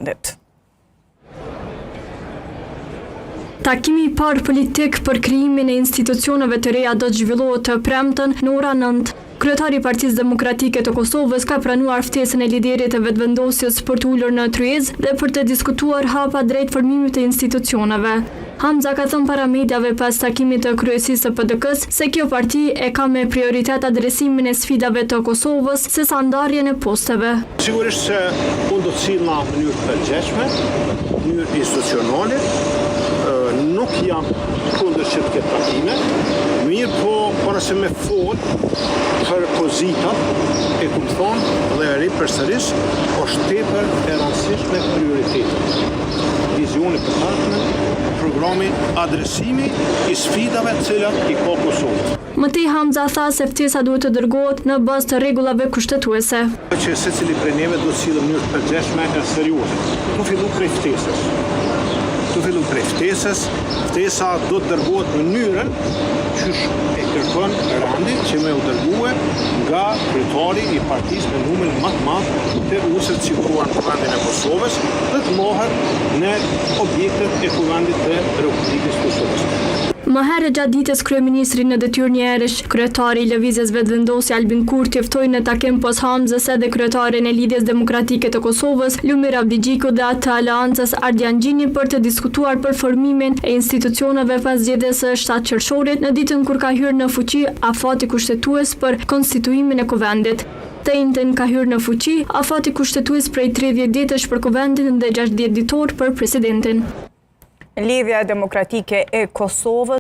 dit. Takimi I parë politik për krijimin e institucioneve të reja do të zhvillohet të premten në ora 9. Kryetari I Partisë Demokratike të Kosovës ka pranuar ftesën e liderit të vetëvendosjes për të ulur në tryezë dhe për të diskutuar hapa drejt formimit të institucioneve. Hamza ka thënë para mediave pas takimit të kryesisë së PDK-s se kjo parti e ka me prioritet adresimin e sfidave të Kosovës sesa ndarjen e posteve. Sigurisht se unë do të sill në mënyrë të përgjithshme, mënyrë institucionale, nuk jam kundër që të ketë takime, mirë po para se me fol për pozitat e kumë thonë dhe e ri përsëris, është tepër e rëndësishme prioritetet. Vizioni për ardhmen, programi adresimi I sfidave të cilat I ka Kosovës. Mëtej Hamza tha se ftesa duhet të dërgohet në bazë të rregullave kushtetuese. Që secili prej neve do të sillë në mënyrë të përgjithshme e serioze. Tu fillu prej ftesës. Ftesa do të dërgohet në mënyrën qysh e kërkon Randi që me u dërgue nga kryetari I partisë me numrin më të madh të ushtrit siguruar në kuvendin e Kosovës dhe të mohet në objektet e kuvendit të Republikës Kosovës. Më herë gjatë ditës kryeministri në detyrë një herësh, kryetari I Lëvizjes Vetëvendosje Albin Kurti ftoi në takim pos Hamzës edhe kryetarin e Lidhjes Demokratike të Kosovës, Lumir Avdigjiku dhe atë të Aleancës Ardian Gjini për të diskutuar për formimin e institucioneve pas zgjedhjes së 7 qershorit në ditën kur ka hyrë në fuqi afati kushtetues për konstituimin e kuvendit. Të njëjtën ka hyrë në fuqi afati kushtetues prej 30 ditësh për kuvendin dhe 60 ditor për presidentin. Lidhja Demokratike e Kosovës